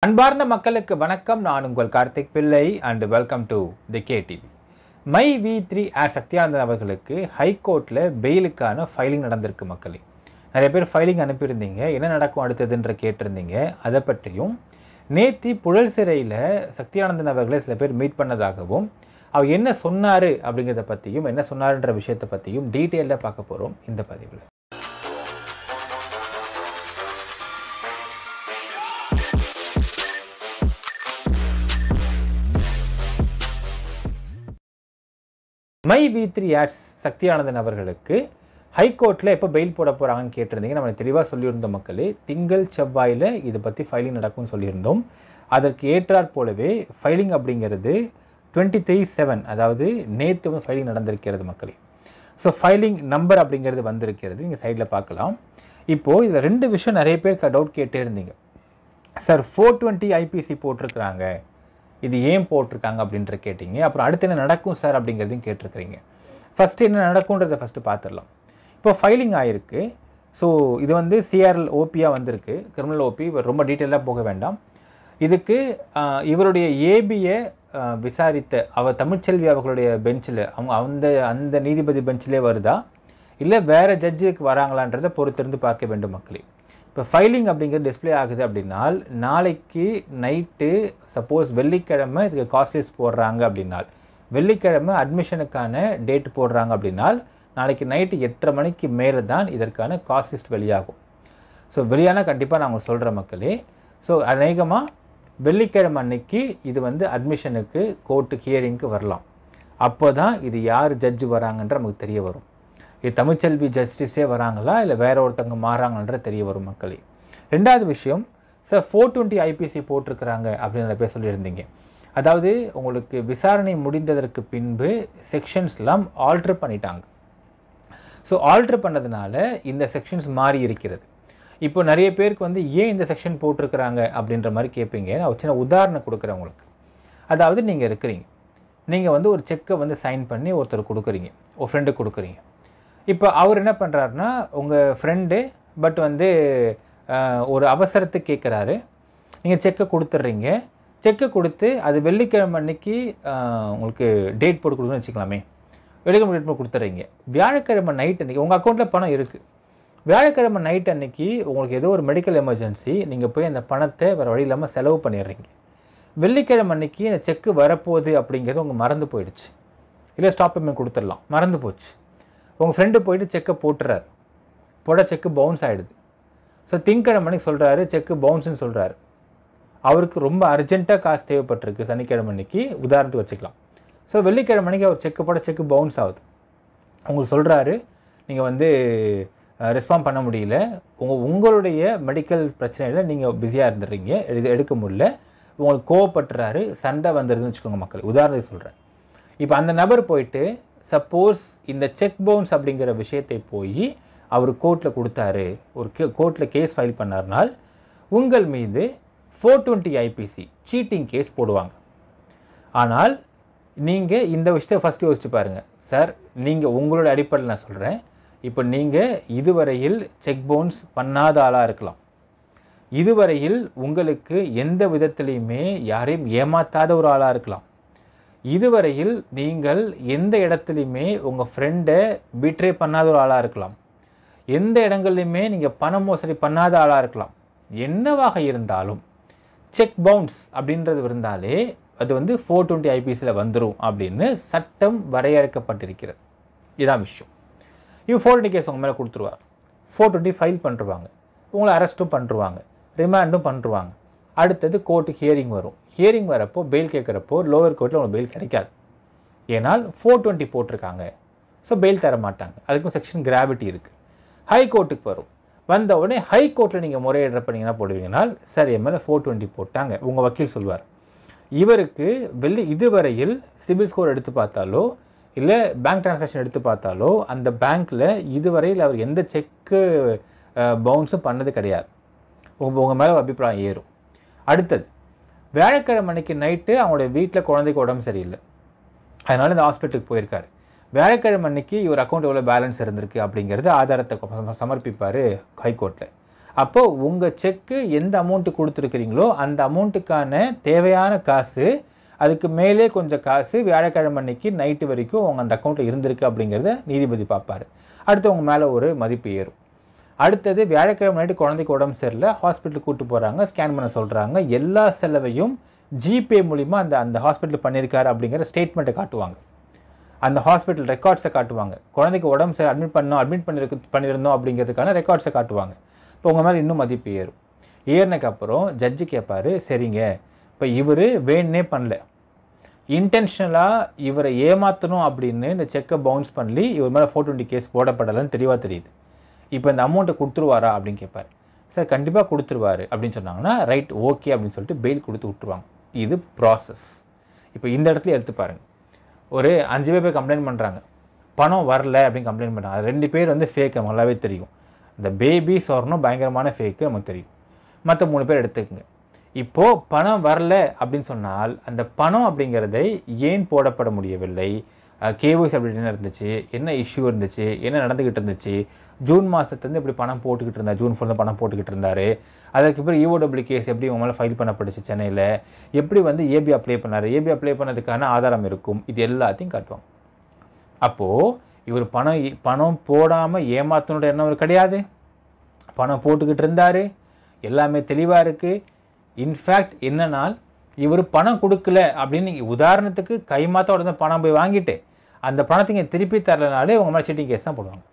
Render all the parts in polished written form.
அன்பார்ந்த மக்களுக்கு வணக்கம். நான் உங்கள் Karthik Pillai and welcome to the KTV. My V3 R Sakthiyanandan அவர்களுக்கு ஹைகோர்ட்டில் பெயிலுக்கான ஃபைலிங் நடந்திருக்கு. மக்களே, நிறைய பேர் ஃபைலிங் அனுப்பியிருந்தீங்க, என்ன நடக்கும் அடுத்ததுன்ற கேட்டிருந்தீங்க. அதை பற்றியும் நேத்தி புழல் சிறையில் சக்தியானந்தன் அவர்களை சில பேர் மீட் பண்ணதாகவும் அவர் என்ன சொன்னார் அப்படிங்கிறத பற்றியும் என்ன சொன்னார்ன்ற விஷயத்தை பற்றியும் டீட்டெயிலாக பார்க்க போகிறோம் இந்த பதிவில். மை V3 ஆட்ஸ் சக்தியானந்தன் அவர்களுக்கு ஹைகோர்ட்டில் எப்போ பெயில் போட போகிறாங்கன்னு கேட்டிருந்தீங்க. நம்ம தெளிவாக சொல்லியிருந்தோம் மக்களே, திங்கள் செவ்வாயில் இதை பற்றி ஃபைலிங் நடக்கும்னு சொல்லியிருந்தோம். அதற்கு ஏற்றாற் போலவே ஃபைலிங் அப்படிங்கிறது 23/7, அதாவது நேற்று வந்து ஃபைலிங் நடந்திருக்கிறது மக்களே. ஸோ ஃபைலிங் நம்பர் அப்படிங்கிறது வந்திருக்கிறது, நீங்கள் சைடில் பார்க்கலாம். இப்போது இதில் ரெண்டு விஷயம் நிறைய பேர் டவுட் கேட்டே இருந்தீங்க. சார் 420 IPC போட்டிருக்கிறாங்க, இது ஏன் போட்டிருக்காங்க அப்படின்ற கேட்டிங்க. அப்புறம் அடுத்து என்ன நடக்கும் சார் அப்படிங்கிறதையும் கேட்டிருக்கிறீங்க. ஃபஸ்ட்டு என்ன நடக்கும்ன்றதை ஃபஸ்ட்டு பார்த்துடலாம். இப்போ ஃபைலிங் ஆகிருக்கு. ஸோ இது வந்து CRL OPயாக வந்திருக்கு, கிரிமினல் OP. ரொம்ப டீட்டெயிலாக போக வேண்டாம். இதுக்கு இவருடைய ஏபியை விசாரித்த அவர் தமிழ்ச்செல்வி அவர்களுடைய பெஞ்சில் அந்த நீதிபதி பெஞ்சிலே வருதா இல்லை வேறு ஜட்ஜுக்கு வராங்களான்றதை பொறுத்திருந்து பார்க்க வேண்டும் மக்களே. இப்போ ஃபைலிங் அப்படிங்கிறது டிஸ்பிளே ஆகுது அப்படின்னால் நாளைக்கு நைட்டு சப்போஸ் வெள்ளிக்கிழமை இதுக்கு காஸ்ட் லிஸ்ட் போடுறாங்க அப்படின்னால், வெள்ளிக்கிழமை அட்மிஷனுக்கான டேட் போடுறாங்க அப்படின்னால் நாளைக்கு நைட்டு 8:30 மணிக்கு மேலே தான் இதற்கான காஸ்ட் லிஸ்ட் வெளியாகும். ஸோ வெளியானால் கண்டிப்பாக நான் உங்களுக்கு சொல்கிற மக்களே. ஸோ அநேகமாக வெள்ளிக்கிழமை அன்னைக்கு இது வந்து அட்மிஷனுக்கு கோர்ட்டு ஹியரிங்க்கு வரலாம். அப்போ தான் இது யார் ஜட்ஜு வராங்கன்ற நமக்கு தெரிய வரும். இது தமிழ்ச்செல்வி ஜஸ்டிஸே வராங்களா இல்லை வேற ஒருத்தவங்க மாறாங்கன்ற தெரிய வரும் மக்களே. ரெண்டாவது விஷயம், சார் 420 IPC போட்டிருக்கிறாங்க அப்படின்னு நிறைய பேர் சொல்லியிருந்தீங்க. அதாவது உங்களுக்கு விசாரணை முடிந்ததற்கு பின்பு செக்ஷன்ஸ்லாம் ஆல்ட்ரு பண்ணிட்டாங்க. ஸோ ஆல்ட்ரு பண்ணதுனால இந்த செக்ஷன்ஸ் மாறி இருக்கிறது. இப்போ நிறைய பேருக்கு வந்து ஏன் இந்த செக்ஷன் போட்டிருக்கிறாங்க அப்படின்ற மாதிரி கேட்பீங்க. நான் ஒரு சின்ன உதாரணம் கொடுக்குறேன் உங்களுக்கு. அதாவது நீங்கள் இருக்கிறீங்க, நீங்கள் வந்து ஒரு செக்கை வந்து சைன் பண்ணி ஒருத்தர் கொடுக்குறீங்க, ஒரு ஃப்ரெண்டுக்கு கொடுக்குறீங்க. இப்போ அவர் என்ன பண்ணுறாருனா, உங்கள் ஃப்ரெண்டு பட் வந்து ஒரு அவசரத்துக்கு கேட்குறாரு. நீங்கள் செக்கை கொடுத்துட்றீங்க. செக்கை கொடுத்து அது வெள்ளிக்கிழமை அன்னைக்கு உங்களுக்கு டேட் போட்டு கொடுக்குன்னு வச்சுக்கலாமே. வெள்ளிக்கிழமை டேட் போட்டு கொடுத்துட்றீங்க. வியாழக்கிழமை நைட் அன்றைக்கி உங்கள் அக்கௌண்ட்டில் பணம் இருக்குது. வியாழக்கிழமை நைட் அன்றைக்கி உங்களுக்கு ஏதோ ஒரு மெடிக்கல் எமர்ஜென்சி, நீங்கள் போய் அந்த பணத்தை வேறு வழி இல்லாமல் செலவு பண்ணிடுறீங்க. வெள்ளிக்கிழமை அன்றைக்கி அந்த செக்கு வரப்போகுது அப்படிங்கிறது உங்களுக்கு மறந்து போயிடுச்சு. இல்லை ஸ்டாப் பேமெண்ட் கொடுத்துடலாம், மறந்து போச்சு. உங்கள் ஃப்ரெண்டு போயிட்டு செக்கை போட்டுறாரு, போட செக்கு பவுன்ஸ் ஆகிடுது. ஸோ திங்கக்கிழமை அன்றைக்கி சொல்கிறாரு செக்கு பவுன்ஸுன்னு சொல்கிறாரு. அவருக்கு ரொம்ப அர்ஜென்ட்டாக காசு தேவைப்பட்டிருக்கு சனிக்கிழமை அன்றைக்கி, உதாரணத்துக்கு வச்சுக்கலாம். ஸோ வெள்ளிக்கிழமை அன்றைக்கி அவர் செக்கு போட செக்கு பவுன்ஸ் ஆகுது. உங்களுக்கு சொல்கிறாரு நீங்கள் வந்து ரெஸ்பாண்ட் பண்ண முடியல, உங்களுடைய மெடிக்கல் பிரச்சனையில் நீங்கள் பிஸியாக இருந்துடுறீங்க, எடுக்க முடியல, உங்களுக்கு கோவப்பட்டுறாரு, சண்டை வந்துடுதுன்னு வச்சுக்கோங்க மக்கள். உதாரணத்துக்கு சொல்கிறேன். இப்போ அந்த நபர் போயிட்டு சப்போஸ் இந்த செக் பவுன்ஸ் அப்படிங்கிற விஷயத்தை போய் அவர் கோர்ட்டில் கொடுத்தாரு, ஒரு கோர்ட்டில் கேஸ் ஃபைல் பண்ணார்னால் உங்கள் மீது 420 IPC சீட்டிங் கேஸ் போடுவாங்க. ஆனால் நீங்கள் இந்த விஷயத்தை ஃபஸ்ட்டு யோசிச்சு பாருங்கள். சார், நீங்கள் உங்களோட அடிப்படையில் நான் சொல்கிறேன், இப்போ நீங்கள் இதுவரையில் செக் பவுன்ஸ் பண்ணாத ஆளாக இருக்கலாம், இதுவரையில் உங்களுக்கு எந்த விதத்துலையுமே யாரையும் ஏமாற்றாத ஒரு ஆளாக இருக்கலாம், இதுவரையில் நீங்கள் எந்த இடத்துலையுமே உங்கள் ஃப்ரெண்டை பிட்ரே பண்ணாத ஒரு ஆளாக இருக்கலாம், எந்த இடங்கள்லையுமே நீங்கள் பண மோசடி பண்ணாத ஆளாக இருக்கலாம். என்னவாக இருந்தாலும் செக் பவுன்ஸ் அப்படின்றது இருந்தாலே அது வந்து 420 IPCயில் வந்துடும் அப்படின்னு சட்டம் வரையறுக்கப்பட்டிருக்கிறது. இதான் விஷயம். இவன் 420 கேஸ் உங்கள் மேலே கொடுத்துருவாங்க, 420 ஃபைல் பண்ணுருவாங்க, உங்களை அரெஸ்ட்டும் பண்ணுருவாங்க, ரிமாண்டும் பண்ணுருவாங்க. அடுத்தது கோர்ட்டு ஹியரிங் வரும். ஹியரிங் வரப்போ பெயில் கேட்குறப்போ லோவர் கோர்ட்டில் உங்களுக்கு பெயில் கிடைக்காது. ஏன்னால் 420 போட்டிருக்காங்க. ஸோ பெயில் தர மாட்டாங்க. அதுக்கும் செக்ஷன் கிராவிட்டி இருக்குது. ஹை கோர்ட்டுக்கு வரும். வந்த உடனே ஹை கோர்ட்டில் நீங்கள் முறையிடுறப்ப நீங்கள் என்ன போடுவீங்கனால், சார் என் மேலே 420 போட்டாங்க, உங்கள் வக்கீல் சொல்வார். இவருக்கு இதுவரையில் சிபில் ஸ்கோர் எடுத்து பார்த்தாலோ இல்லை பேங்க் டிரான்சாக்ஷன் எடுத்து பார்த்தாலோ அந்த பேங்க்கில் இதுவரையில் அவர் எந்த செக்கு பவுன்ஸும் பண்ணது கிடையாது. உங்கள் மேலே அபிப்பிராயம் ஏறும். அடுத்தது வியாழக்கிழமை அன்னைக்கு நைட்டு அவங்களுடைய வீட்டில் குழந்தைக்கு உடம்பு சரியில்லை, அதனால் இந்த ஹாஸ்பிட்டலுக்கு போயிருக்காரு. வியாழக்கிழமை அன்னைக்கு இவர் அக்கௌண்ட் எவ்வளோ பேலன்ஸ் இருந்திருக்கு அப்படிங்கிறது ஆதாரத்தை சமர்ப்பிப்பார் ஹைகோர்ட்டில். அப்போது உங்கள் செக்கு எந்த அமௌண்ட்டு கொடுத்துருக்கிறீங்களோ அந்த அமௌண்ட்டுக்கான தேவையான காசு, அதுக்கு மேலே கொஞ்சம் காசு வியாழக்கிழமை அன்னைக்கு நைட்டு வரைக்கும் உங்கள் அந்த அக்கௌண்ட்டில் இருந்திருக்கு அப்படிங்கிறத நீதிபதி பார்ப்பார். அடுத்து உங்கள் மேலே ஒரு மதிப்பு ஏறும். அடுத்தது வியாழக்கிழமை நைட்டு குழந்தைக்கு உடம்பு சரியில்லை, ஹாஸ்பிட்டலுக்கு கூப்பிட்டு போகிறாங்க, ஸ்கேன் பண்ண சொல்கிறாங்க. எல்லா செலவையும் ஜிபே மூலிமா அந்த ஹாஸ்பிட்டல் பண்ணியிருக்காரு அப்படிங்கிற ஸ்டேட்மெண்ட்டை காட்டுவாங்க. அந்த ஹாஸ்பிட்டல் ரெக்கார்ட்ஸை காட்டுவாங்க. குழந்தைக்கு உடம்பு சரி அட்மிட் பண்ணியிருந்தோம் அப்படிங்கிறதுக்கான ரெக்கார்ட்ஸை காட்டுவாங்க. இப்போ உங்கள் மேலே இன்னும் மதிப்பு ஏறும். ஏறினதுக்கப்புறம் ஜட்ஜு கேட்பார், சரிங்க இப்போ இவர் வேணுன்னே பண்ணல, இன்டென்ஷனலாக இவரை ஏமாற்றணும் அப்படின்னு இந்த செக்கை பவுன்ஸ் பண்ணி இவர் மேலே 420 கேஸ் போடப்படலைன்னு தெளிவாக தெரியுது. இப்போ இந்த அமௌண்ட்டை கொடுத்துருவாரா அப்படின்னு கேட்பார். சார் கண்டிப்பாக கொடுத்துருவாரு அப்படின்னு சொன்னாங்கன்னா ரைட் ஓகே அப்படின்னு சொல்லிட்டு பெயில் கொடுத்து விட்டுருவாங்க. இது ப்ராசஸ். இப்போ இந்த இடத்துல எடுத்து பாருங்கள். ஒரு 5 பேர் கம்ப்ளைண்ட் பண்ணுறாங்க, பணம் வரல அப்படின்னு கம்ப்ளைண்ட் பண்ணுறாங்க. 2 பேர் வந்து ஃபேக், நமக்கு நல்லாவே தெரியும். இந்த பேபி சொர்ணம் பயங்கரமான ஃபேக்கு நமக்கு தெரியும். மற்ற 3 பேர் எடுத்துக்கங்க. இப்போது பணம் வரல அப்படின்னு சொன்னால் அந்த பணம் அப்படிங்கிறதை ஏன் போடப்பட முடியவில்லை, கேஒய்சி அப்படி என்ன இருந்துச்சு, என்ன இஷ்யூ இருந்துச்சு, என்ன நடந்துக்கிட்டு இருந்துச்சு, ஜூன் மாதத்துலேருந்து இப்படி பணம் போட்டுக்கிட்டு இருந்தார், ஜூன் ஃபுல்லாக பணம் போட்டுக்கிட்டு இருந்தார், அதுக்கு பிறகு EOW கேஸ் எப்படி உங்க மேலே ஃபைல் பண்ணப்பட்டுச்சு சென்னையில், எப்படி வந்து ஏபி அப்ளை பண்ணார், ஏபி அப்ளை பண்ணதுக்கான ஆதாரம் இருக்கும், இது எல்லாத்தையும் காட்டுவாங்க. அப்போது இவர் பணம் போடாமல் ஏமாத்தனோட எண்ணம் ஒரு கிடையாது, பணம் போட்டுக்கிட்டு இருந்தார், எல்லாமே தெளிவாக இருக்குது. இன்ஃபேக்ட் என்னன்னால் இவர் பணம் கொடுக்கல அப்படின்னு நீங்கள் உதாரணத்துக்கு கைமாத்தோட தான் பணம் போய் வாங்கிட்டு அந்த பணத்தை இங்கே திருப்பி தரலனாலே உங்கள் மேலே சீட்டிங் கேஸ் தான் போடுவாங்க.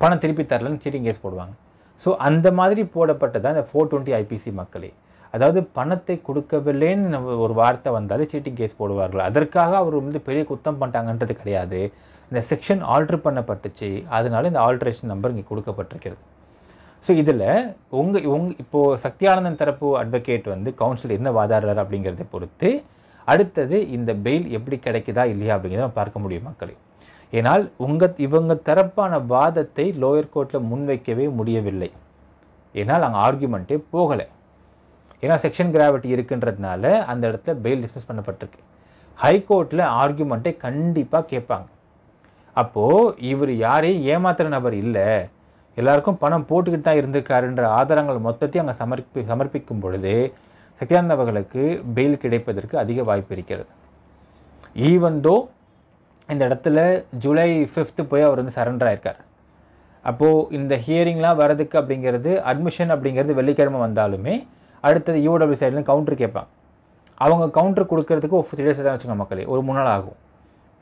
பணம் திருப்பி தரலன்னு சீட்டிங் கேஸ் போடுவாங்க. ஸோ அந்த மாதிரி போடப்பட்டதான் இந்த 420 IPC மக்களே. அதாவது பணத்தை கொடுக்கவில்லைன்னு ஒரு வார்த்தை வந்தாலே சீட்டிங் கேஸ் போடுவார்கள். அதற்காக அவர் வந்து பெரிய குத்தம் பண்ணிட்டாங்கன்றது கிடையாது. இந்த செக்ஷன் ஆல்ட்ரு பண்ணப்பட்டுச்சு, அதனால இந்த ஆல்ட்ரேஷன் நம்பர் இங்கே கொடுக்கப்பட்டிருக்கிறது. ஸோ இதில் இப்போது சக்தியானந்தன் தரப்பு அட்வொகேட் வந்து கவுன்சில் என்ன வாதாடுறாரு அப்படிங்கிறத பொறுத்து அடுத்தது இந்த பெயில் எப்படி கிடைக்குதா இல்லையா அப்படிங்கிறத பார்க்க முடியும் மக்களே. ஏனால் இவங்க தரப்பான வாதத்தை லோயர் கோர்ட்டில் முன்வைக்கவே முடியவில்லை. ஏன்னால் அங்கே ஆர்கியூமெண்ட்டே போகலை. ஏன்னா செக்ஷன் கிராவிட்டி இருக்குன்றதுனால அந்த இடத்துல பெயில் டிஸ்மிஸ் பண்ணப்பட்டிருக்கு. ஹைகோர்ட்டில் ஆர்கியூமெண்ட்டை கண்டிப்பாக கேட்பாங்க. அப்போது இவர் யாரையும் ஏமாத்துகிற நபர் இல்லை, எல்லாருக்கும் பணம் போட்டுக்கிட்டு தான் இருந்திருக்காருன்ற ஆதாரங்கள் மொத்தத்தையும் அங்கே சமர்ப்பிக்கும் பொழுது சத்யானந்த் அவர்களுக்கு பெயில் கிடைப்பதற்கு அதிக வாய்ப்பு இருக்கிறது. ஈவன் தோ இந்த இடத்துல ஜூலை 5 போய் அவர் வந்து சரண்டர் ஆயிருக்கார். அப்போது இந்த ஹியரிங்லாம் வரதுக்கு அப்படிங்கிறது அட்மிஷன் அப்படிங்கிறது வெள்ளிக்கிழமை வந்தாலுமே அடுத்தது EOW சைட்லேருந்து கவுண்டர் கேட்பாங்க. அவங்க கவுண்டர் கொடுக்கறதுக்கு ஒரு 3 days தான் வச்சுக்கோங்க மக்களே, ஒரு 3 நாள் ஆகும்.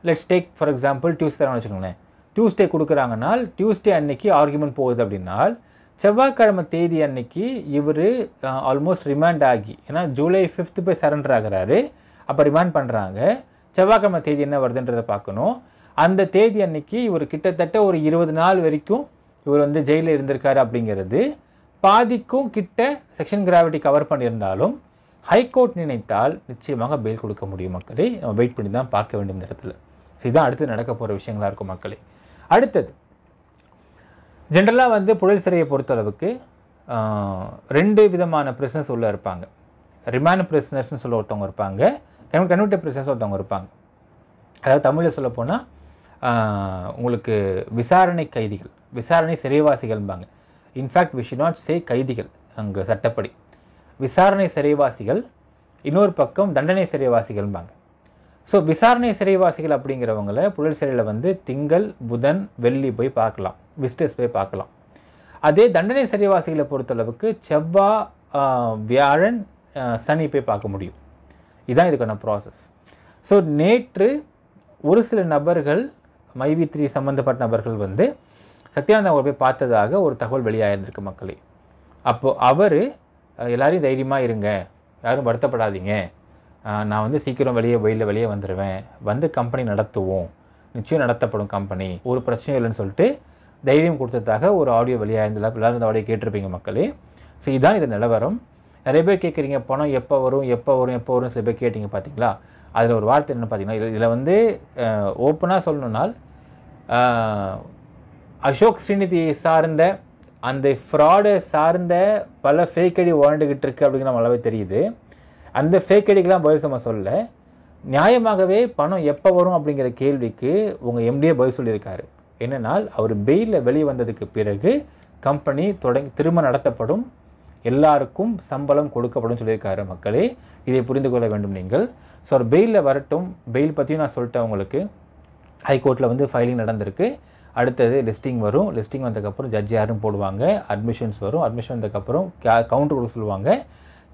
Let's take for example Tuesday தான் வச்சுக்கோங்களேன். டியூஸ்டே கொடுக்குறாங்கனால் டியூஸ்டே அன்னைக்கு ஆர்குமெண்ட் போகுது அப்படின்னால் செவ்வாய்க்கிழமை தேதி அன்னைக்கு இவர் ஆல்மோஸ்ட் ரிமாண்ட் ஆகி, ஏன்னா ஜூலை 5 போய் சரண்டர் ஆகிறாரு, அப்போ ரிமாண்ட் பண்ணுறாங்க. செவ்வாய்க்கிழமை தேதி என்ன வருதுன்றதை பார்க்கணும். அந்த தேதி அன்னைக்கு இவர் கிட்டத்தட்ட ஒரு 20 நாள் வரைக்கும் இவர் வந்து ஜெயிலில் இருந்திருக்காரு அப்படிங்கிறது பாதிக்கும் கிட்ட செக்ஷன் கிராவிட்டி கவர் பண்ணியிருந்தாலும் ஹைகோர்ட் நினைத்தால் நிச்சயமாக பெயில் கொடுக்க முடியும் மக்களே. நம்ம வெயிட் பண்ணி தான் பார்க்க வேண்டும் இந்த இடத்துல. ஸோ இதுதான் அடுத்து நடக்க போகிற விஷயங்களாக இருக்கும் மக்களே. அடுத்தது ஜென்ரலாக வந்து புழல் சிறையை பொறுத்தளவுக்கு 2 விதமான பிரிசனர்ஸ் உள்ளே இருப்பாங்க. ரிமாண்ட் பிரிசனர்ஸ்னு சொல்ல ஒருத்தவங்க இருப்பாங்க, கன்விக்டட் பிரிசனர்ஸ் ஒருத்தவங்க இருப்பாங்க. அதாவது தமிழில் சொல்ல போனால் உங்களுக்கு விசாரணை கைதிகள், விசாரணை சிறைவாசிகள்பாங்க. In fact we should not say கைதிகள், அங்கே சட்டப்படி விசாரணை சிறைவாசிகள், இன்னொரு பக்கம் தண்டனை சிறைவாசிகள்பாங்க. ஸோ விசாரணை சிறைவாசிகள் அப்படிங்கிறவங்கள புழல் சிறையில் வந்து திங்கள், புதன், வெள்ளி போய் பார்க்கலாம், விசிட்டர்ஸ் போய் பார்க்கலாம். அதே தண்டனை சிறைவாசிகளை பொறுத்தளவுக்கு செவ்வாய், வியாழன், சனி போய் பார்க்க முடியும். இதுதான் இதுக்கான ப்ராசஸ். ஸோ நேற்று ஒரு சில நபர்கள், MyV3 சம்மந்தப்பட்ட நபர்கள் வந்து சத்யானந்த் அவரை போய் பார்த்ததாக ஒரு தகவல் வெளியாகிருந்திருக்கு மக்களே. அப்போது அவர் எல்லாரையும் தைரியமாக இருங்க, யாரும் வருத்தப்படாதீங்க, நான் வந்து சீக்கிரம் வெளியே வந்துடுவேன், வந்து கம்பெனி நடத்துவோம், நிச்சயம் நடத்தப்படும் கம்பெனி, ஒரு பிரச்சனையும் இல்லைன்னு சொல்லிட்டு தைரியம் கொடுத்ததாக ஒரு ஆடியோ வெளியாயிருந்தால் எல்லாரும் இந்த ஆடியோ கேட்டிருப்பீங்க மக்களே. ஸோ இதுதான் இது நிலவரம். நிறைய பேர் கேட்குறீங்க பணம் எப்போ வரும் சில பேர் கேட்டிங்க பார்த்தீங்களா. அதில் ஒரு வார்த்தை என்ன பார்த்தீங்கன்னா, இதில் வந்து ஓப்பனாக சொல்லணுன்னால் அசோக் ஸ்ரீநிதியை சார்ந்த அந்த ஃப்ராடை சார்ந்த பல ஃபேக் ஐடி வாழ்ந்துக்கிட்டு இருக்குது அப்படிங்கிற நம்மளாவே தெரியுது. அந்த ஃபேக் ஐடிக்கெலாம் பதில் நம்ம சொல்ல, நியாயமாகவே பணம் எப்போ வரும் அப்படிங்கிற கேள்விக்கு உங்கள் MDA பதில் சொல்லியிருக்காரு. என்னென்னால் அவர் பெயிலில் வெளியே வந்ததுக்கு பிறகு கம்பெனி திரும்ப நடத்தப்படும், எல்லாருக்கும் சம்பளம் கொடுக்கப்படும் சொல்லியிருக்காரு மக்களே. இதை புரிந்து கொள்ள வேண்டும் நீங்கள். ஸோ ஒரு பெயிலில் வரட்டும். பெயில் பற்றியும் நான் சொல்லிட்டேன் உங்களுக்கு. ஹைகோர்ட்டில் வந்து ஃபைலிங் நடந்திருக்கு. அடுத்தது லிஸ்டிங் வரும். லிஸ்டிங் வந்ததுக்கப்புறம் ஜட்ஜ் யாரும் போடுவாங்க. அட்மிஷன்ஸ் வரும். அட்மிஷன் வந்ததுக்கப்புறம் கவுண்டர் கொடுக்க சொல்லுவாங்க.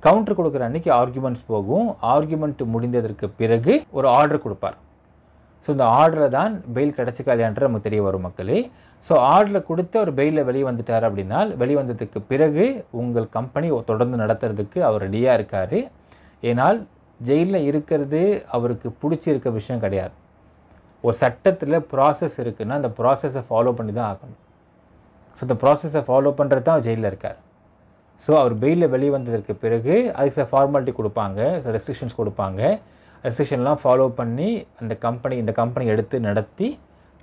கவுண்டர் கொடுக்குற அன்றைக்கி ஆர்குமெண்ட்ஸ் போகும். ஆர்குமெண்ட் முடிந்ததற்கு பிறகு ஒரு ஆர்டர் கொடுப்பார். ஸோ இந்த ஆர்டரை தான் பெயில் கிடச்சிக்கா இல்லையான்ற நமக்கு தெரிய வரும் மக்களே. ஸோ ஆர்டரை கொடுத்து அவர் பெயிலில் வெளியே வந்துட்டார் அப்படின்னா, வெளியே வந்ததுக்கு பிறகு உங்கள் கம்பெனி தொடர்ந்து நடத்துறதுக்கு அவர் ரெடியாக இருக்கார். ஏன்னால் ஜெயிலில் இருக்கிறது அவருக்கு பிடிச்சிருக்க விஷயம் கிடையாது. ஒரு சட்டத்தில் ப்ராசஸ் இருக்குன்னா அந்த ப்ராசஸை ஃபாலோ பண்ணி தான் ஆகணும். ஸோ இந்த ப்ராசஸை ஃபாலோ பண்ணுறது தான் ஜெயிலில் இருக்கார். ஸோ அவர் பெயிலில் வெளியே வந்ததற்கு பிறகு அதுக்கு சில ஃபார்மாலிட்டி கொடுப்பாங்க, சில ரெஸ்ட்ரிக்ஷன்ஸ் கொடுப்பாங்க. ரெஸ்ட்ரிக்ஷன்லாம் ஃபாலோ பண்ணி இந்த கம்பெனி எடுத்து நடத்தி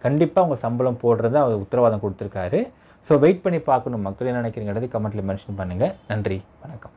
கண்டிப்பாக அவங்க சம்பளம் போடுறத அவர் உத்தரவாதம் கொடுத்துருக்காரு. ஸோ வெயிட் பண்ணி பார்க்கணும் மக்கள். என்ன நினைக்கிறீங்கிறது கமெண்ட்டில் மென்ஷன் பண்ணுங்கள். நன்றி, வணக்கம்.